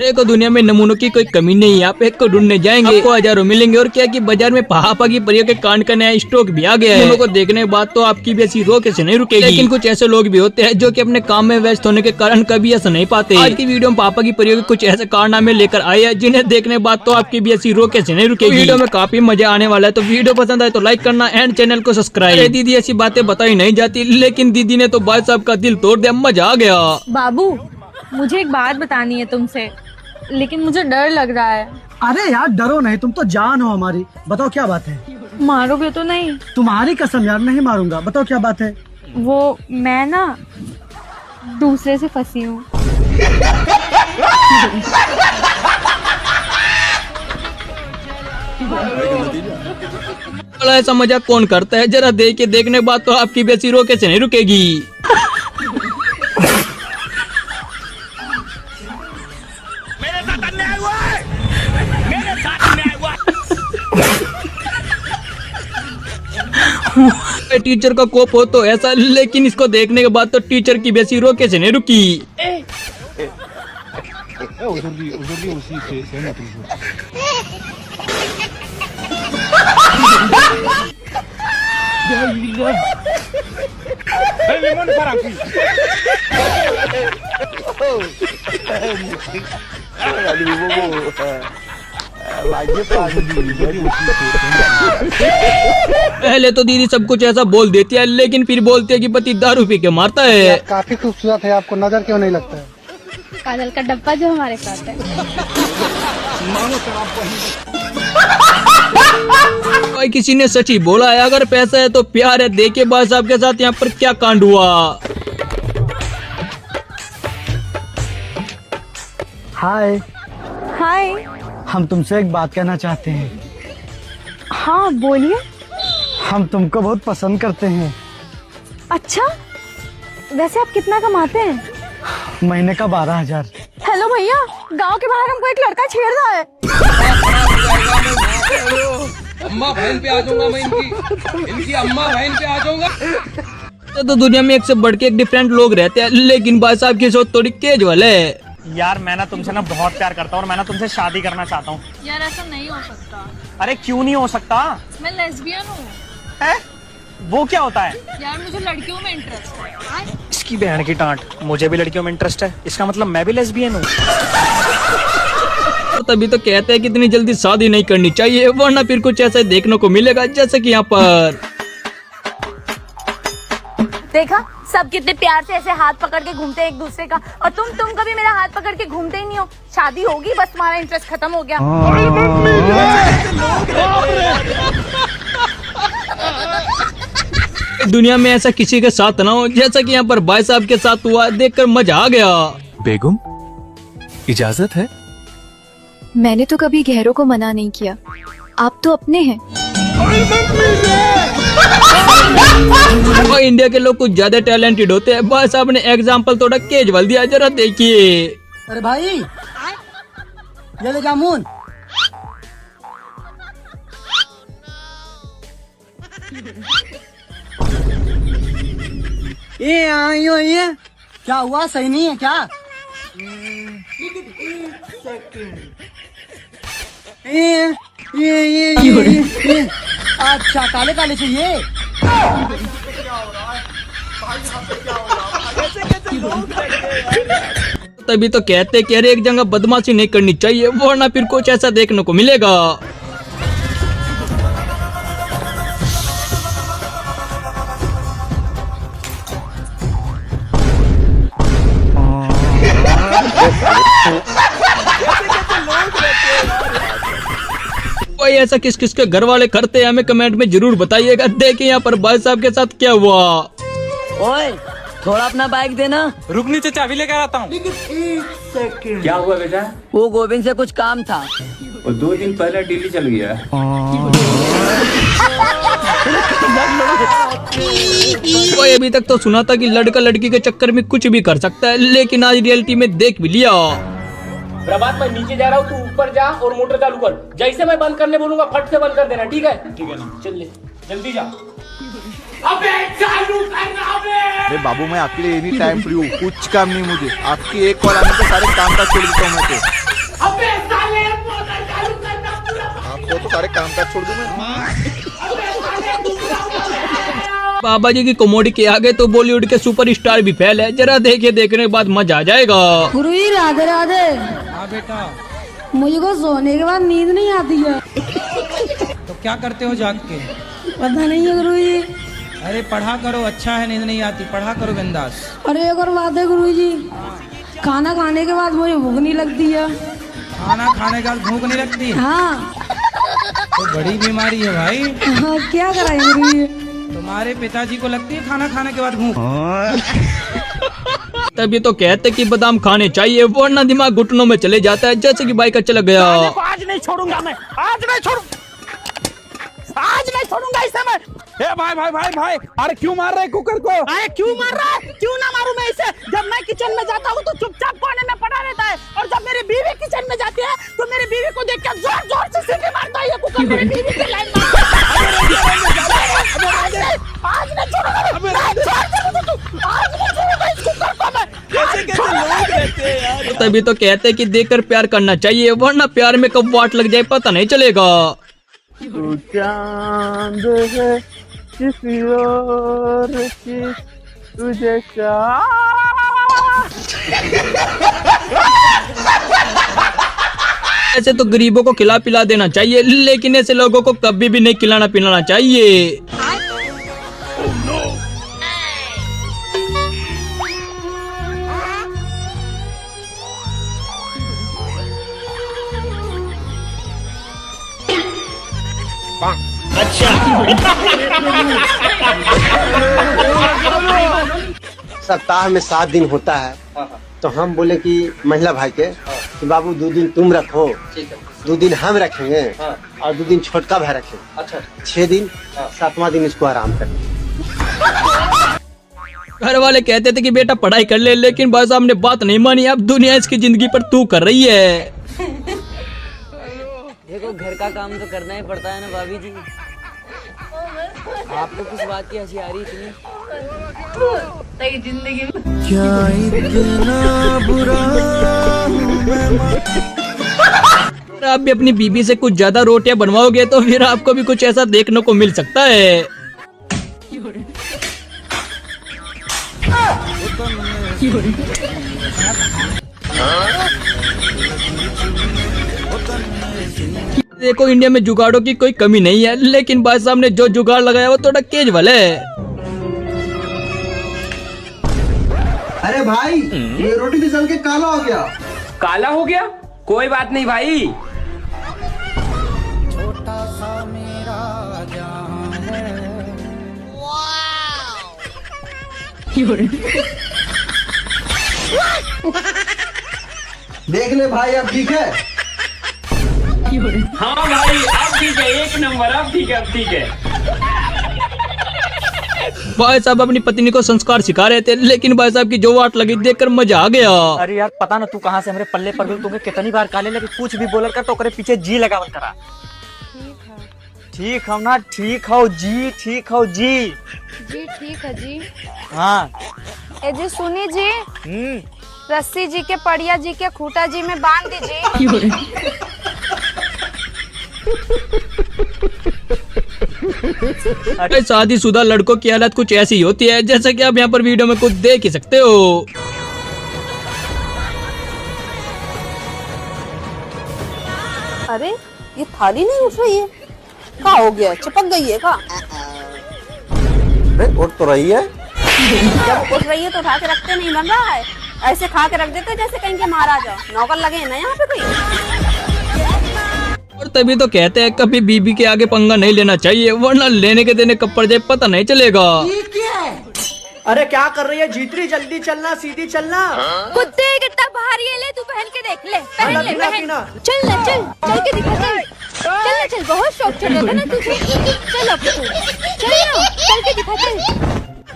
देखो दुनिया में नमूनों की कोई कमी नहीं है। आप एक को ढूंढने जाएंगे आपको हजारों मिलेंगे। और क्या कि बाजार में पहापा की परियों के कांड का नया स्टॉक भी आ गया है। उनको देखने के बाद तो आपकी भी ऐसी रोक ऐसे नहीं रुकेगी। लेकिन कुछ ऐसे लोग भी होते हैं जो कि अपने काम में व्यस्त होने के कारण कभी ऐसा नहीं पाते। आज की वीडियो में पापा की परियों के कुछ ऐसे कारनामे लेकर आए हैं जिन्हें देखने के बाद तो आपकी भी ऐसी रोक ऐसे नहीं रुकेगी। वीडियो में काफी मजा आने वाला है, तो वीडियो पसंद आए तो लाइक करना एंड चैनल को सब्सक्राइब। दीदी ऐसी बातें बताई नहीं जाती, लेकिन दीदी ने तो भाई साहब का दिल तोड़ दिया, मजा आ गया। बाबू मुझे एक बात बतानी है तुमसे, लेकिन मुझे डर लग रहा है। अरे यार डरो नहीं, तुम तो जान हो हमारी। बताओ क्या बात है। मारोगे तो नहीं? तुम्हारी कसम यार, नहीं मारूंगा। बताओ क्या बात है। वो मैं ना दूसरे से फंसी हूँ। बड़ा ऐसा मजाक कौन करता है, जरा देख के देखने के बाद तो आपकी बेसी रो कैसे नहीं रुकेगी। मेरे साथ अन्याय हुआ है, मेरे साथ अन्याय हुआ है। टीचर का कोप हो तो ऐसा, लेकिन इसको देखने के बाद तो टीचर की बेसी रो कैसे नहीं रुकी। पहले तो दीदी सब कुछ ऐसा बोल देती है, लेकिन फिर बोलती है कि पति दारू पी के मारता है। काफी खूबसूरत है, आपको नजर क्यों नहीं लगता है। काजल का डब्बा जो हमारे साथ है। भाई किसी ने सच ही बोला है, अगर पैसा है तो प्यार है। देखिए भाई साहब के साथ यहाँ पर क्या कांड हुआ। हाय, हाय। हम तुमसे एक बात कहना चाहते हैं। हाँ बोलिए। हम तुमको बहुत पसंद करते हैं। अच्छा, वैसे आप कितना कमाते हैं? महीने का 12,000। हेलो भैया, गांव के बाहर हमको एक लड़का छेड़ रहा है। अम्मा बहन पे आ जाऊंगा मैं, इनकी अम्मा बहन पे आ जाऊंगा। तो दुनिया में एक से बढ़ के एक डिफरेंट लोग रहते हैं, लेकिन भाई साहब की सोच थोड़ी कैजुअल है। यार मैं ना तुमसे ना बहुत प्यार करता हूँ और मैं ना तुमसे शादी करना चाहता हूँ। यार ऐसा नहीं हो सकता। अरे क्यों नहीं हो सकता? मैं लेस्बियन हूँ। है? वो क्या होता है? यार मुझे लड़कियों में इंटरेस्ट है। इसकी बहन की टांट, मुझे भी लड़कियों में इंटरेस्ट है, इसका मतलब मैं भी लेस्बियन हूँ। तो तभी तो कहते हैं कि इतनी जल्दी शादी नहीं करनी चाहिए, वरना फिर कुछ ऐसा देखने को मिलेगा जैसे कि यहाँ पर देखा, सब कितने प्यार से ऐसे हाथ पकड़ के घूमते हैं एक दूसरे का, और तुम कभी मेरा हाथ पकड़ के घूमते ही नहीं हो। शादी होगी बस तुम्हारा इंटरेस्ट खत्म हो गया। दुनिया में ऐसा किसी के साथ ना हो जैसा कि यहाँ पर भाई साहब के साथ हुआ। देखकर मजा आ गया। बेगम, इजाजत है? मैंने तो कभी गहरों को मना नहीं किया, आप तो अपने हैं। और इंडिया के लोग कुछ ज्यादा टैलेंटेड होते हैं। भाई साहब ने एग्जाम्पल थोड़ा कैजुअल दिया, जरा देखिए। अरे भाई, ये ले जामुन। ये क्या हुआ, सही नहीं है क्या? ये अच्छा, काले काले चाहिए। तभी तो कहते हैं कि अरे एक जगह बदमाशी नहीं करनी चाहिए, वरना फिर कुछ ऐसा देखने को मिलेगा। भाई ऐसा किस किस के घर वाले करते हैं, हमें कमेंट में जरूर बताइएगा। देखिए यहाँ पर भाई साहब के साथ क्या हुआ। ओए थोड़ा अपना बाइक देना। रुक, नीचे चाबी लेकर आता हूँ। क्या हुआ बेटा? वो गोविंद से कुछ काम था। वो 2 दिन पहले दिल्ली चल गया। कोई अभी तक तो सुना था कि लड़का लड़की के चक्कर में कुछ भी कर सकता है, लेकिन आज रियलिटी में देख भी लिया। प्रभात, मैं नीचे जा रहा हूँ, तू ऊपर जा और मोटर चालू कर। जैसे मैं बंद करने बोलूंगा फट से बंद कर देना, ठीक है? ठीक है ना, चल ले, जल्दी जा। अबे चालू करना बे। अरे बाबू, मैं आपके लिए एनी टाइम फ्री हूँ, कुछ काम नहीं मुझे। आपकी एक कॉल आने पे सारे काम का छोड़ देता हूँ मैं तो। अबे साले मोटर चालू करना पूरा। आपको तो सारे काम काज छोड़ दूं मैं। बाबा जी की कॉमेडी के आगे तो बॉलीवुड के सुपरस्टार भी फेल है। जरा देखने के बाद मजा आ जाएगा। गुरु जी राधे राधे। हाँ बेटा। मुझको सोने के बाद नींद नहीं आती है। तो क्या करते हो जाग के? पता नहीं है गुरु जी। अरे पढ़ा करो, अच्छा है, नींद नहीं आती, पढ़ा करो बिंदास। अरे एक और बात है गुरु जी, खाना खाने के बाद मुझे भूख नहीं लगती है। खाना खाने के बाद भूख नहीं लगती है? हाँ। तो बड़ी बीमारी है भाई। हाँ, क्या कराएं गुरु जी? तुम्हारे पिताजी को लगती है खाना खाने के बाद भूख? तभी तो कहते कि बादाम खाने चाहिए वरना दिमाग घुटनों में चले जाता है, जैसे कि भाई का चला गया। आज नहीं छोड़ूंगा मैं, आज नहीं छोड़ूंगा इसे मैं। ए भाई भाई भाई भाई, अरे क्यों मार रहा है कुकर को? अरे क्यों मार रहा है? क्यों ना मारूं मैं इसे? जब मैं किचन में जाता हूँ तो चुपचाप कोने में पड़ा रहता है, और जब मेरी बीवी किचन में जाती है तो मेरी बीवी को देख कर जोर जोर से सीटी मारता है ये कुकर। मेरी बीवी की लाइन आज नहीं छोड़ूंगा, आज नहीं छोड़ूंगा इस कुकर को मैं। कैसे लोग रहते हैं यार। तभी तो कहते हैं कि देखकर प्यार करना चाहिए वरना प्यार में कब वाट लग जाए पता नहीं चलेगा। तू चांद है किसी और की तुझे ऐसे तो गरीबों को खिला पिला देना चाहिए, लेकिन ऐसे लोगों को कभी भी नहीं खिलाना पिलाना चाहिए। सप्ताह में 7 दिन होता है, तो हम बोले कि महिला भाई के कि बाबू 2 दिन तुम रखो, 2 दिन हम रखेंगे और 2 दिन छोटका भाई रखेंगे। अच्छा। 6 दिन, 7वां दिन इसको आराम करना। घर वाले कहते थे कि बेटा पढ़ाई कर ले, लेकिन भाई साहब ने बात नहीं मानी। अब दुनिया इसकी जिंदगी पर तू कर रही है। देखो घर का काम तो करना ही पड़ता है ना भाभी जी। आपको किस बात की हंसी आ रही इतनी? जिंदगी में क्या इतना बुरा आप भी अपनी बीबी से कुछ ज्यादा रोटियां बनवाओगे तो फिर आपको भी कुछ ऐसा देखने को मिल सकता है। देखो इंडिया में जुगाड़ों की कोई कमी नहीं है, लेकिन भाई साहब ने जो जुगाड़ लगाया वो थोड़ा केजुअल है। अरे भाई ये रोटी फिसल के काला हो गया। काला हो गया? कोई बात नहीं भाई। छोटा सा मेरा जहां है। देख ले भाई अब ठीक है। हाँ भाई अब ठीक है, 1 नंबर। अब ठीक है, अब ठीक है। भाई साहब अपनी पत्नी को संस्कार सिखा रहे थे, लेकिन भाई साहब की जो वाट लगी देखकर मजा आ गया। अरे यार पता ना तू कहाँ से हमरे पल्ले पर गई, तुम्हें कितनी बार काले लगे, कुछ भी बोलर कर तो करे पीछे जी लगावल करा। ठीक हो ना? ठीक हो जी, ठीक हो जी। जी ठीक है जी। हाँ ए जी सुनी जी, रस्सी जी के पड़िया जी के खूटा जी में बांध दीजिए। शादीशुदा लड़कों की हालत कुछ ऐसी होती है जैसा कि आप यहाँ पर वीडियो में कुछ देख ही सकते हो। अरे ये थाली नहीं उठ रही है, क्या हो गया? चिपक गई है क्या? उठ तो रही है। जब उठ रही है तो उठा के रखते नहीं बन रहा है, ऐसे खा के रख देते जैसे कहीं के महाराजा नौकर लगे हैं ना यहाँ पे कोई। और तभी तो कहते हैं कभी बीबी के आगे पंगा नहीं लेना चाहिए वरना लेने के देने कब पड़ जाए पता नहीं चलेगा। अरे क्या कर रही है जीतरी? जल्दी चलना, सीधी चलना। कुत्ते कितना भारी है, ले तू पहन के देख ले, पहन ले, पहन। चल ना, चल के दिखा, चल बहुत शौक चढ़ा था ना तुझे। चल अब तू चल ना, चल के दिखा, चल।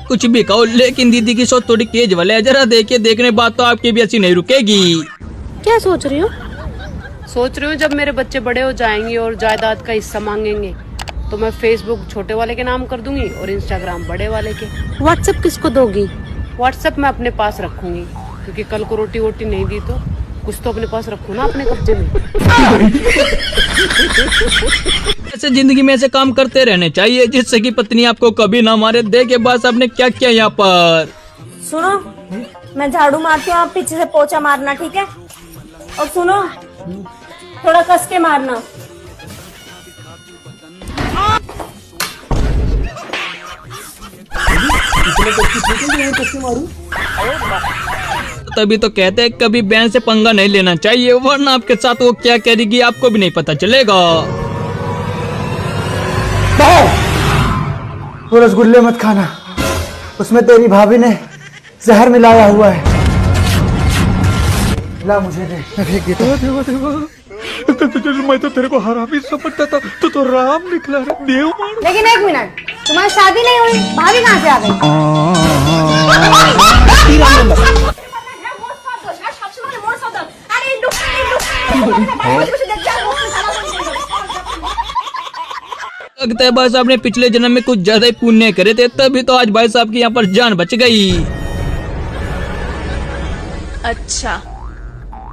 कुछ भी कहो लेकिन दीदी की सोच थोड़ी तेज वाले है, जरा देखिए देखने बाद तो आपकी भी ऐसी नहीं रुकेगी। क्या सोच रही हो? सोच रही हूँ जब मेरे बच्चे बड़े हो जाएंगे और जायदाद का हिस्सा मांगेंगे तो मैं फेसबुक छोटे वाले के नाम कर दूंगी और इंस्टाग्राम बड़े वाले के। व्हाट्सएप किसको दोगी? व्हाट्सएप मैं अपने पास रखूंगी, क्योंकि कल को रोटी वोटी नहीं दी तो कुछ तो अपने पास रखो ना अपने कब्जे में। ऐसे जिंदगी में ऐसे काम करते रहने चाहिए जिससे कि पत्नी आपको कभी ना मारे। देखे बस आपने क्या किया यहाँ पर। सुनो, मैं झाड़ू मारती हूँ, आप पीछे से पोछा मारना, ठीक है? और सुनो, थोड़ा कस के मारना। तभी तो कहते हैं कभी बहन से पंगा नहीं लेना चाहिए, वरना आपके साथ वो क्या करेगी आपको भी नहीं पता चलेगा। वो रसगुल्ले मत खाना, उसमें तेरी भाभी ने जहर मिलाया हुआ है। ला मुझे दे, मैं फेंक देता हूँ। मैं तो तेरे को हरामी समझता था, तो राम निकला रे देव। लेकिन एक मिनट, तुम्हारी शादी नहीं हुई, भाभी कहाँ से आ गई? लगता है भाई साहब ने पिछले जन्म में कुछ ज्यादा ही पुण्य करे थे, तभी तो आज भाई साहब की यहाँ पर जान बच गई। अच्छा,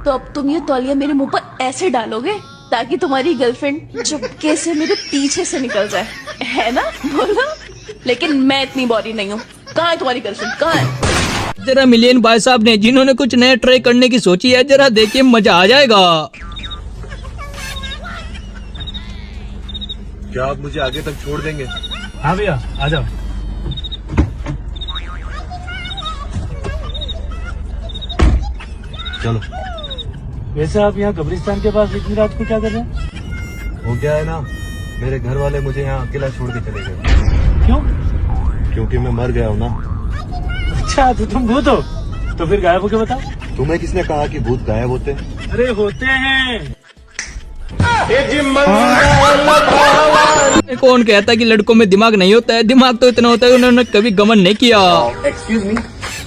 तो अब तुम ये तौलिया मेरे मुंह पर ऐसे डालोगे ताकि तुम्हारी गर्लफ्रेंड चुपके से मेरे पीछे से निकल जाए, है ना? बोलो। लेकिन मैं इतनी बॉडी नहीं हूँ। कहाँ है तुम्हारी गर्लफ्रेंड, कहाँ है? जरा मिलियन भाई साहब ने जिन्होंने कुछ नया ट्राई करने की सोची है, जरा देखिए मजा आ जाएगा। क्या आप मुझे आगे तक छोड़ देंगे? हाँ भैया, आ जाओ। चलो। वैसे आप यहाँ कब्रिस्तान के पास इतनी रात को क्या कर रहे हैं? हो गया है ना, मेरे घर वाले मुझे यहाँ अकेला छोड़ के चले गए। क्यों? क्योंकि मैं मर गया हूँ ना। अच्छा, तो तुम भूत हो? तो फिर गायब हो के बताओ। तुम्हें किसने कहा कि भूत गायब होते? अरे होते हैं। कौन कहता है कि लड़कों में दिमाग नहीं होता है? दिमाग तो इतना होता है, उन्होंने कभी गमन नहीं किया। एक्सक्यूज मी,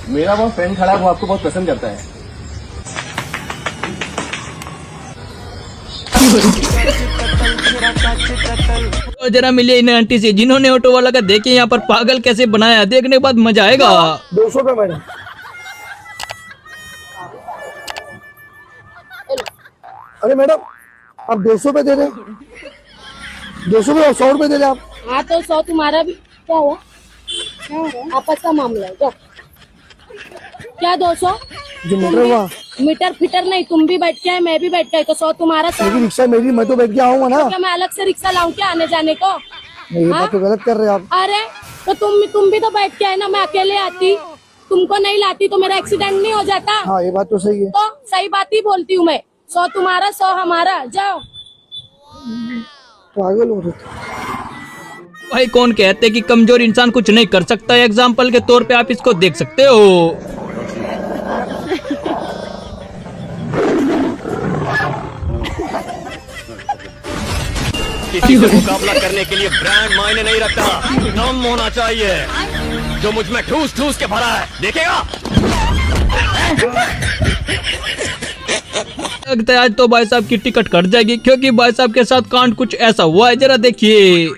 मेरा वो फ्रेंड खड़ा है, वो आपको बहुत पसंद करता है। तो जरा मिलिए इन आंटी से जिन्होंने ऑटो वाला का देखिए यहाँ पर पागल कैसे बनाया, देखने के बाद मजा आएगा। 200 रुपए मैडम। अरे मैडम, आप 200 रुपए दे रहे, 200 रुपए और 100 रुपए दे रहे आप। हाँ तो 100 तुम्हारा भी। क्या हुआ? आपस का मामला है क्या? क्या 200? जो मीटर हुआ। मीटर फिटर नहीं, तुम भी बैठ के आए, मैं भी बैठ के आई, तो 100 तुम्हारा, 100 मेरी रिक्शा मेरी, मैं तो बैठ के आऊंगा ना। तो क्या मैं अलग से रिक्शा लाऊं क्या आने जाने को? ये बात तो गलत कर रहे हैं आप। अरे तो तुम भी तो बैठ के आए ना, मैं अकेले आती, तुमको नहीं लाती तो मेरा एक्सीडेंट नहीं हो जाता? हाँ ये बात तो सही है। तो सही बात ही बोलती हूँ मैं। 100 तुम्हारा, 100 हमारा, जाओ। पागल हो रहे। भाई कौन कहते कि कमजोर इंसान कुछ नहीं कर सकता? एग्जाम्पल के तौर पे आप इसको देख सकते हो। किसी से मुकाबला करने के लिए ब्रांड मायने नहीं रखता, दम होना चाहिए जो मुझ में ठूस ठूस के भरा है, देखेगा। लगता है आज तो भाई साहब की टिकट कट जाएगी, क्योंकि भाई साहब के साथ कांड कुछ ऐसा हुआ है, जरा देखिए।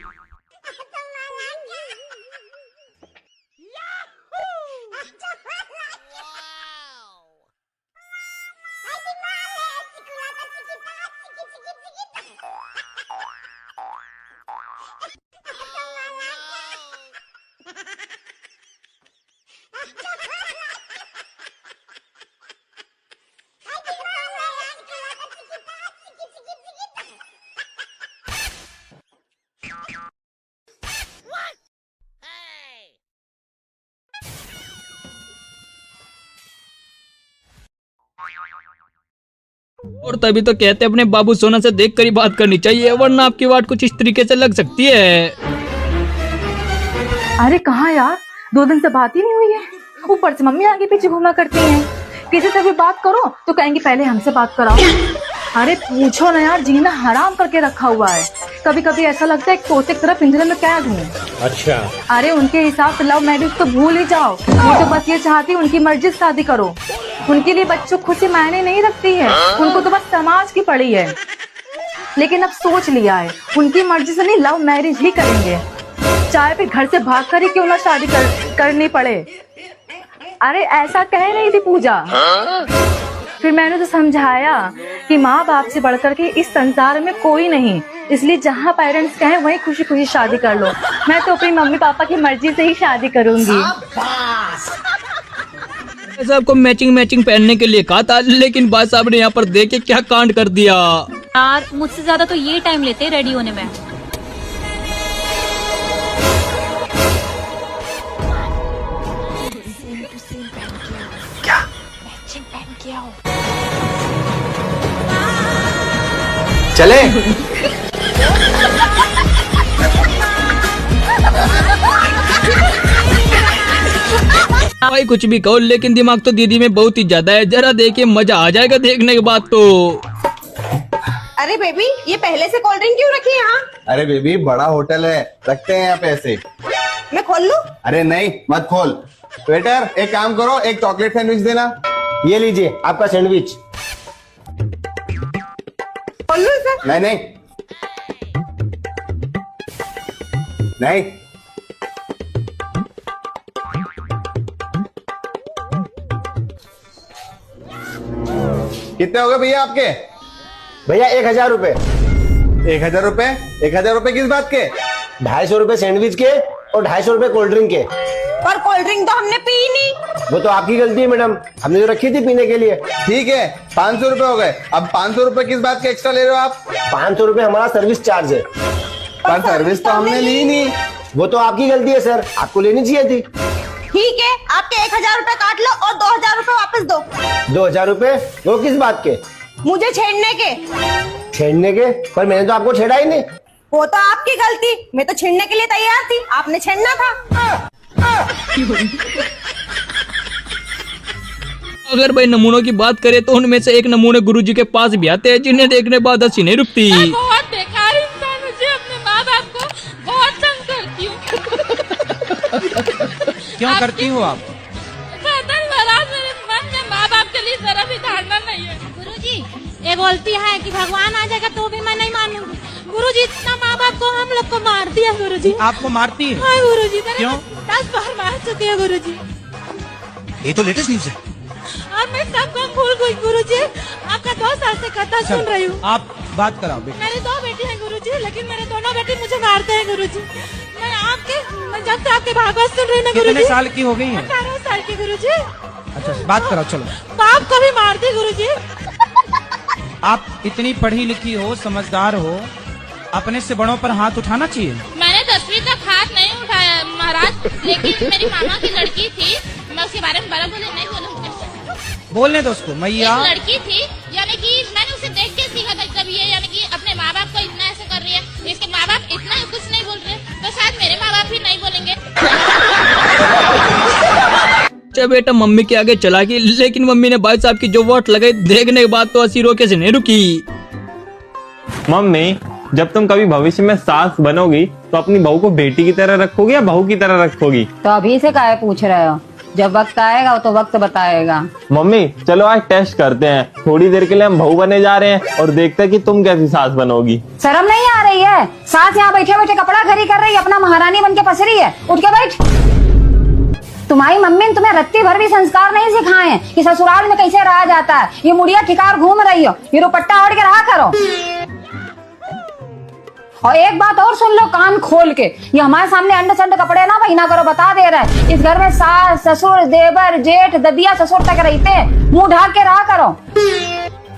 और तभी तो कहते हैं अपने बाबू सोना से देखकर ही बात करनी चाहिए, वरना आपकी बात कुछ इस तरीके से लग सकती है। अरे कहाँ यार, 2 दिन से बात ही नहीं हुई है। ऊपर से मम्मी आगे पीछे घूमा करती हैं। किसी से भी बात करो तो कहेंगे पहले हमसे बात कराओ। अरे पूछो ना यार, जीना हराम करके रखा हुआ है। कभी कभी ऐसा लगता है एक तोते की तरह पिंजरे में कैद हूँ। अच्छा। अरे उनके हिसाब से लव मैरिज तो भूल ही जाओ। वो तो बस ये चाहती है उनकी मर्जी से शादी करो। उनके लिए बच्चों खुशी मायने नहीं रखती है, उनको तो बस समाज की पड़ी है। लेकिन अब सोच लिया है उनकी मर्जी से नहीं, लव मैरिज ही करेंगे, चाहे फिर घर से भाग कर ही क्यों ना शादी करनी पड़े। अरे ऐसा कह रही थी पूजा। फिर मैंने तो समझाया कि माँ बाप से बढ़कर के इस संसार में कोई नहीं, इसलिए जहाँ पेरेंट्स कहें वहीं खुशी खुशी शादी कर लो। मैं तो अपनी मम्मी पापा की मर्जी से ही शादी करूंगी। साहब को मैचिंग पहनने के लिए कहा था, लेकिन भाई साहब ने यहाँ पर देख के क्या कांड कर दिया। यार मुझसे ज्यादा तो ये टाइम लेते हैं रेडी होने में। क्या मैचिंग पहन के आओ। चले। भाई कुछ भी कहो, लेकिन दिमाग तो दीदी में बहुत ही ज्यादा है। जरा देखिए, मजा आ जाएगा देखने के बाद तो। अरे बेबी, ये पहले से कोल्ड ड्रिंक क्यों रखी है यहाँ? अरे बेबी, बड़ा होटल है, रखते हैं यहाँ पे ऐसे। मैं खोल लूं? अरे नहीं, मत खोल। वेटर, एक काम करो, एक चॉकलेट सैंडविच देना। ये लीजिए आपका सैंडविच। खोल लूं इसे? नहीं नहीं नहीं। कितने हो गए भैया आपके? भैया 1000 रुपए। 1000 रुपए? 1000 रुपए किस बात के? 250 रुपए सैंडविच के और 250 रुपए कोल्ड ड्रिंक के। पर कोल्ड ड्रिंक तो हमने पी नहीं। वो तो आपकी गलती है मैडम, हमने जो रखी थी पीने के लिए। ठीक है, 500 रुपए हो गए। अब 500 रुपए किस बात के एक्स्ट्रा ले रहे हो आप? 500 रुपए हमारा सर्विस चार्ज है। पर सर्विस तो हमने ली नहीं। वो तो आपकी गलती है सर, आपको लेनी चाहिए थी। ठीक है, आपके 1000 रुपए काट लो और 2000 रुपए वापस दो। 2000 रुपए? वो किस बात के? मुझे छेड़ने के। छेड़ने के? पर मैंने तो आपको छेड़ा ही नहीं। वो तो आपकी गलती, मैं तो छेड़ने के लिए तैयार थी, आपने छेड़ना था। अगर भाई नमूनों की बात करें तो उनमें से एक नमूने गुरुजी के पास भी आते हैं, जिन्हें देखने बाद हंसी नहीं रुकती। बहुत बेकार इंसान, मुझे अपने माँ बाप को बहुत तंग करती हूँ। क्यों करती हूँ आप? मेरे मन में माँ बाप के लिए जरा भी धारणा नहीं है। गुरुजी, ये बोलती है कि भगवान आ जाएगा तो भी मैं नहीं मानूंगी। गुरुजी, इतना माँ बाप को हम लोग को मार दिया गुरुजी। आपको मारती है? हाँ गुरुजी, क्यों? 10 बार मार चुके हैं गुरुजी। ये तो लेटेस्ट न्यूज है। और मैं सबको भूल गई गुरुजी, आपका 2 साल से कथा सुन रही हूँ। आप बात कराओ बेटी। मेरी 2 बेटी हैं गुरुजी, लेकिन मेरे दोनों बेटे मुझे मारते हैं गुरुजी। मैं जब से आपके भागवत सुन रही हूँ गुरुजी। कितने साल की हो गई हैं? 18 साल की गुरुजी। अच्छा, बात कराओ चलो। बाप को भी मार दी गुरुजी। आप इतनी पढ़ी लिखी हो, समझदार हो, अपने से बड़ों पर हाथ उठाना चाहिए। मैंने 10वीं तक हाथ नहीं उठाया महाराज, लेकिन मेरी मामा की लड़की थी, मैं उसके बारे में बराबर नहीं बोलूँगी। बोलने दो उसको। मैया एक लड़की थी, यानी कि मैंने उसे देख के सीखा था जब ये यानी कि अपने माँ बाप को इतना ऐसे कर रही है, इसके माँ बाप इतना कुछ नहीं बोल रहे, तो शायद मेरे माँ बाप भी नहीं बोलेंगे। अच्छा बेटा, मम्मी के आगे चला गई, लेकिन मम्मी ने भाई साहब की जो वोट लगाई देखने के बाद तो हंसी रोके से नहीं रुकी। मम्मी, जब तुम कभी भविष्य में सास बनोगी तो अपनी बहू को बेटी की तरह रखोगी या बहू की तरह रखोगी? तो अभी से काहे पूछ रहे हो? जब वक्त आएगा तो वक्त बताएगा। मम्मी चलो आज टेस्ट करते हैं, थोड़ी देर के लिए हम बहू बने जा रहे हैं और देखते हैं कि तुम कैसी सास बनोगी। शर्म नहीं आ रही है? सास यहाँ बैठे बैठे कपड़ा खड़ी कर रही है, अपना महारानी बन के पसरी है। उठ के बैठ। तुम्हारी मम्मी ने तुम्हें रत्ती भर भी संस्कार नहीं सिखाए हैं कि ससुराल में कैसे रहा जाता है। ये मुड़िया ठिकार घूम रही हो, ये दुपट्टा ओढ़ के रहा करो। और एक बात और सुन लो कान खोल के, ये हमारे सामने अंडे संडे कपड़े ना पहना करो, बता दे रहा है। इस घर में सास ससुर देवर जेठ ददिया ससुर तक रहते हैं, मुंह ढाक के रहा करो।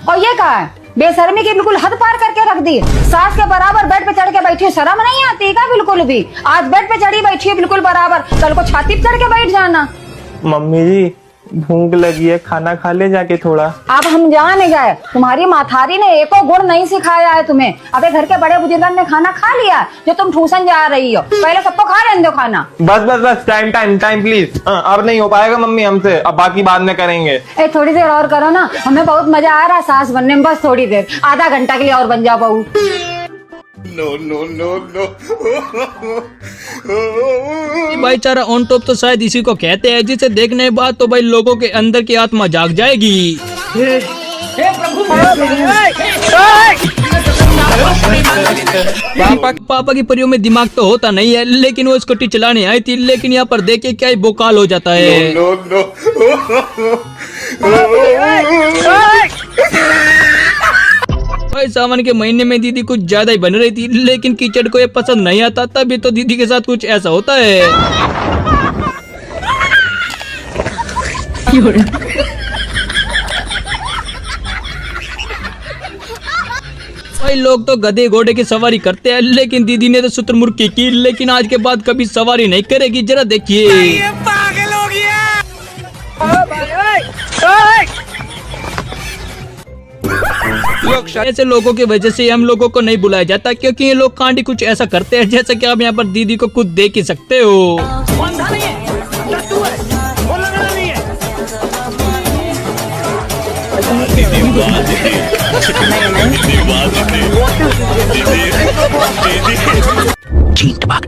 और ये कहा है बेशर्मी की बिल्कुल हद पार करके रख दी। सास के बराबर बेड पे चढ़ के बैठी, शर्म नहीं आती का बिल्कुल भी? आज बेड पे चढ़ी बैठी है बिल्कुल बराबर, कल को छाती पे चढ़ के बैठ जाना। मम्मी जी भूख लगी है, खाना खा ले जाके थोड़ा। अब हम जाने गए, तुम्हारी माथारी ने एको गुण नहीं सिखाया है तुम्हें। अबे घर के बड़े बुजुर्गों ने खाना खा लिया जो तुम ठूसन जा रही हो, पहले सबको खा लेने दो खाना। बस बस बस, टाइम टाइम टाइम प्लीज। अब नहीं हो पाएगा मम्मी हमसे, अब बाकी बाद में करेंगे। थोड़ी देर और करो ना, हमें बहुत मजा आ रहा है सास बनने में। बस थोड़ी देर, आधा घंटा के लिए और बन जाओ बहू। No no no no. भाईचारा ऑन टॉप तो शायद इसी को कहते हैं, जिसे देखने के बाद तो भाई लोगों के अंदर की आत्मा जाग जाएगी। हे प्रभु पापा की परियों में दिमाग तो होता नहीं है, लेकिन वो स्कूटी चलाने आई थी, लेकिन यहाँ पर देखिए क्या ही बोकाल हो जाता है। भाई सावन के महीने में दीदी कुछ ज्यादा ही बन रही थी, लेकिन कीचड़ को ये पसंद नहीं आता, तभी तो दीदी के साथ कुछ ऐसा होता है। भाई लोग तो गधे घोड़े की सवारी करते हैं, लेकिन दीदी ने तो शुतुरमुर्ग की, लेकिन आज के बाद कभी सवारी नहीं करेगी। जरा देखिए पागल हो गया। ऐसे लोगों की वजह से हम लोगों को नहीं बुलाया जाता, क्योंकि ये लोग कांडी कुछ ऐसा करते हैं, जैसा कि आप यहाँ पर दीदी को खुद देख ही सकते हो।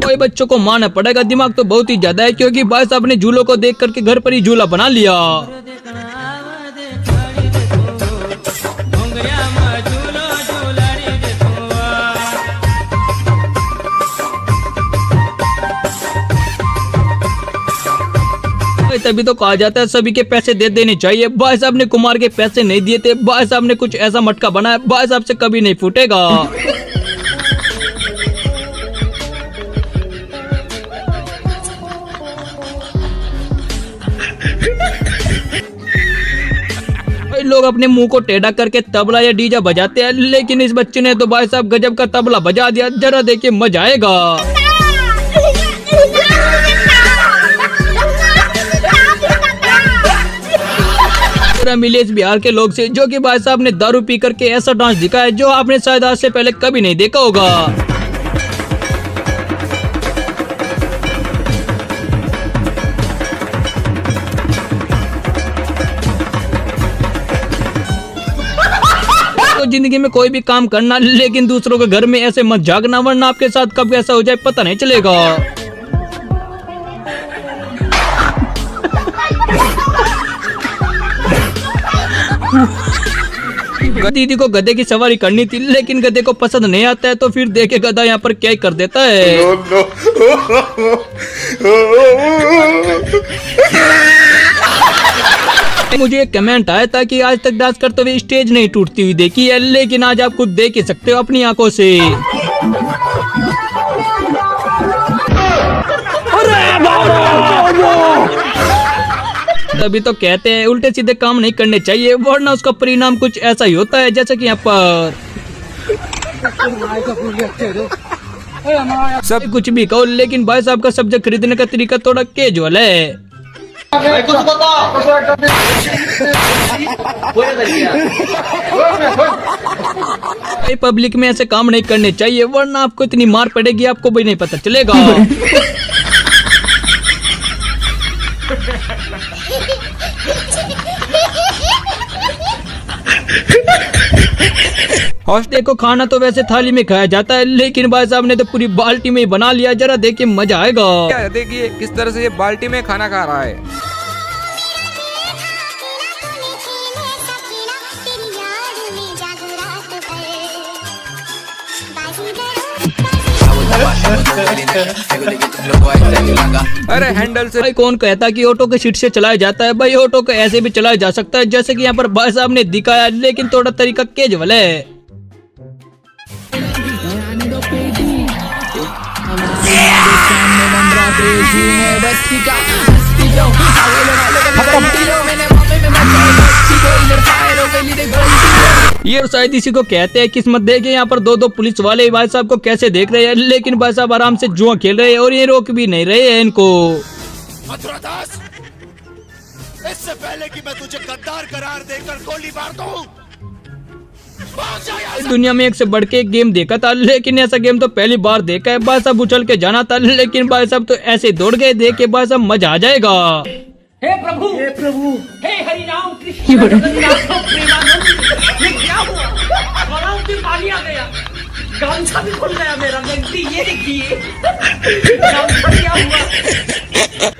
कोई बच्चों को मारना पड़ेगा, दिमाग तो बहुत ही ज्यादा है, क्योंकि भाई साहब ने झूलों को देख करके घर पर ही झूला बना लिया। तभी तो कहा जाता है सभी के पैसे दे देने चाहिए। भाई साहब ने कुमार के पैसे नहीं दिए थे, भाई साहब ने कुछ ऐसा मटका बनाया, भाई साहब से कभी नहीं फूटेगा। लोग अपने मुंह को टेढ़ा करके तबला या डीजा बजाते हैं, लेकिन इस बच्चे ने तो भाई साहब गजब का तबला बजा दिया। जरा देखिए मजा आएगा। मिले इस बिहार के लोग से, जो कि भाई साहब ने दारू पी करके ऐसा डांस दिखाया जो आपने शायद आज से पहले कभी नहीं देखा होगा। तो जिंदगी में कोई भी काम करना, लेकिन दूसरों के घर में ऐसे मत जागना, वरना आपके साथ कब ऐसा हो जाए पता नहीं चलेगा। दीदी को गधे की सवारी करनी थी, लेकिन गधे को पसंद नहीं आता है, तो फिर देखे गधा यहाँ पर क्या ही कर देता है। मुझे एक कमेंट आया था कि आज तक डांस करते हुए स्टेज नहीं टूटती हुई देखी है, लेकिन आज आप खुद देख ही सकते हो अपनी आंखों से। तभी तो कहते हैं उल्टे सीधे काम नहीं करने चाहिए, वरना उसका परिणाम कुछ ऐसा ही होता है, जैसा कि यहाँ पर सब कुछ भी कहो, लेकिन भाई साहब का सब्जी खरीदने का तरीका थोड़ा कैजुअल है। पब्लिक में ऐसे काम नहीं करने चाहिए, वरना आपको इतनी मार पड़ेगी आपको भी नहीं पता चलेगा। हॉस्टल को खाना तो वैसे थाली में खाया जाता है, लेकिन भाई साहब ने तो पूरी बाल्टी में ही बना लिया। जरा देखिए मजा आएगा। देखिए किस तरह से ये बाल्टी में खाना खा रहा है। अरे हैंडल से भाई कौन कहता कि ऑटो के सीट से चलाया जाता है? भाई ऑटो को ऐसे भी चलाया जा सकता है, जैसे कि यहाँ पर भाई साहब ने दिखाया, लेकिन थोड़ा तरीका कैजुअल है। ये शायद इसी को कहते हैं किस्मत। देखिए यहाँ पर दो दो पुलिस वाले भाई साहब को कैसे देख रहे हैं, लेकिन भाई साहब आराम से जुआ खेल रहे हैं और ये रोक भी नहीं रहे हैं इनको। इससे पहले कि मैं तुझे गद्दार करार देकर गोली मार दूं, दुनिया में एक से बढ़ के एक गेम देखा था, लेकिन ऐसा गेम तो पहली बार देखा है। भाई साहब उछल के जाना था, लेकिन भाई साहब तो ऐसे दौड़ गए, देख के भाई साहब मजा आ जाएगा। हे प्रभु, हे हरि राम कृष्ण जगन्नाथ प्रेमानंद, ये क्या हुआ? गला भी पानी आ गया, गामछा भी खुल गया मेरा। गलती ये देखिए, गामछा क्या हुआ?